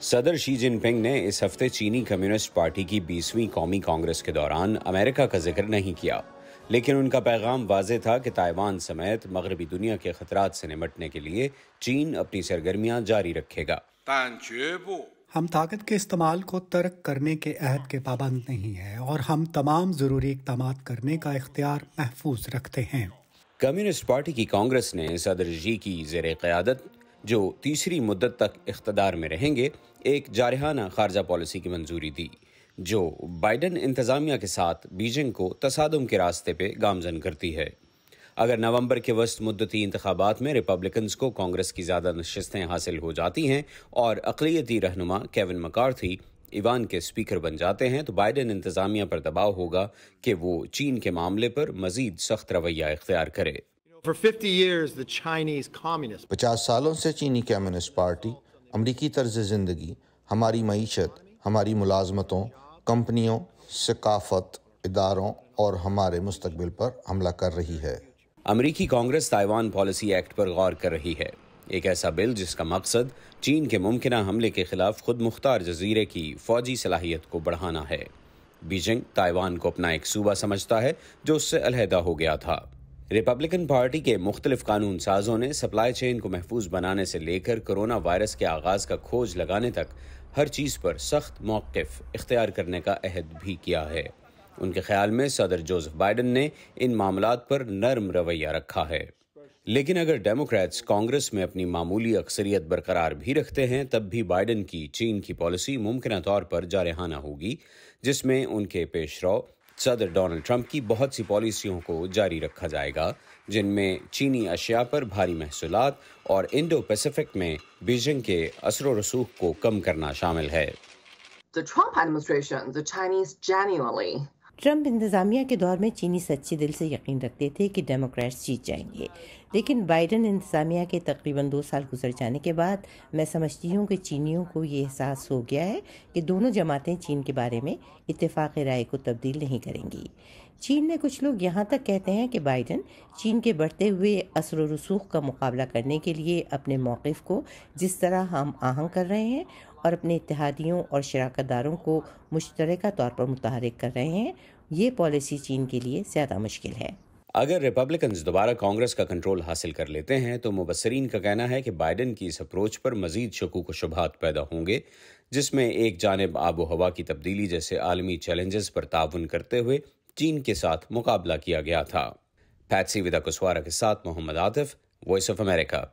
صدر شی جن پنگ نے اس ہفتے چینی کمیونسٹ پارٹی کی 20ویں قومی کانگریس کے دوران امریکہ کا ذکر نہیں کیا، لیکن ان کا پیغام واضح تھا کہ تائیوان سمیت مغربی دنیا کے خطرات سے نمٹنے کے لیے چین اپنی سرگرمیاں جاری رکھے گا۔ ہم طاقت کے استعمال کو ترک کرنے کے عہد کے پابند نہیں ہیں اور ہم تمام ضروری اقدامات کرنے کا اختیار محفوظ رکھتے ہیں۔ کمیونسٹ پارٹی کی کانگریس نے صدر شی کی زیر قیادت جو تیسری مدت تک اقتدار میں رہیں گے ایک جارحانہ خارجہ پالیسی کی منظوری دی، جو بائیڈن انتظامیہ کے ساتھ بیجنگ کو تصادم کے راستے پہ گامزن کرتی ہے۔ اگر نومبر کے وسط مدتی انتخابات میں ریپبلکنز کو کانگریس کی زیادہ نشستیں حاصل ہو جاتی ہیں اور اقلیتی رہنما کیون مکارتھی ایوان کے اسپیکر بن جاتے ہیں تو بائیڈن انتظامیہ پر دباؤ ہوگا کہ وہ چین کے معاملے پر مزید سخت رویہ اختیار کرے۔ 50 سالوں سے چینی کمیونسٹ پارٹی امریکی طرز زندگی، ہماری معیشت، ہماری ملازمتوں، کمپنیوں، ثقافت، اداروں اور ہمارے مستقبل پر حملہ کر رہی ہے۔ امریکی کانگریس تائیوان پالیسی ایکٹ پر غور کر رہی ہے، ایک ایسا بل جس کا مقصد چین کے ممکنہ حملے کے خلاف خود مختار جزیرے کی فوجی صلاحیت کو بڑھانا ہے۔ بیجنگ تائیوان کو اپنا ایک صوبہ سمجھتا ہے جو اس سے علیحدہ ہو گیا تھا۔ ریپبلکن پارٹی کے مختلف قانون سازوں نے سپلائی چین کو محفوظ بنانے سے لے کر کرونا وائرس کے آغاز کا کھوج لگانے تک ہر چیز پر سخت موقف اختیار کرنے کا عہد بھی کیا ہے۔ ان کے خیال میں صدر جوزف بائیڈن نے ان معاملات پر نرم رویہ رکھا ہے، لیکن اگر ڈیموکریٹس کانگریس میں اپنی معمولی اکثریت برقرار بھی رکھتے ہیں تب بھی بائیڈن کی چین کی پالیسی ممکنہ طور پر جارحانہ ہوگی، جس میں ان کے پیش رو صدر ڈونلڈ ٹرمپ کی بہت سی پالیسیوں کو جاری رکھا جائے گا، جن میں چینی اشیاء پر بھاری محصولات اور انڈو پیسیفک میں بیجنگ کے اثر و رسوخ کو کم کرنا شامل ہے۔ ٹرمپ انتظامیہ کے دور میں چینی سچے دل سے یقین رکھتے تھے کہ ڈیموکریٹس جیت جائیں گے، لیکن بائیڈن انتظامیہ کے تقریباً 2 سال گزر جانے کے بعد میں سمجھتی ہوں کہ چینیوں کو یہ احساس ہو گیا ہے کہ دونوں جماعتیں چین کے بارے میں اتفاق رائے کو تبدیل نہیں کریں گی۔ چین میں کچھ لوگ یہاں تک کہتے ہیں کہ بائیڈن چین کے بڑھتے ہوئے اثر و رسوخ کا مقابلہ کرنے کے لیے اپنے موقف کو جس طرح ہم آہنگ کر رہے ہیں اور اپنے اتحادیوں اور شراکت داروں کو مشترکہ طور پر متحرک کر رہے ہیں، یہ پالیسی چین کے لیے زیادہ مشکل ہے۔ اگر ریپبلکنز دوبارہ کانگریس کا کنٹرول حاصل کر لیتے ہیں تو مبصرین کا کہنا ہے کہ بائیڈن کی اس اپروچ پر مزید شکوک و شبہات پیدا ہوں گے، جس میں ایک جانب آب و ہوا کی تبدیلی جیسے عالمی چیلنجز پر تعاون کرتے ہوئے چین کے ساتھ مقابلہ کیا گیا تھا۔ پیٹسی ودا کسوارا کے ساتھ محمد عاطف، وائس آف امریکہ۔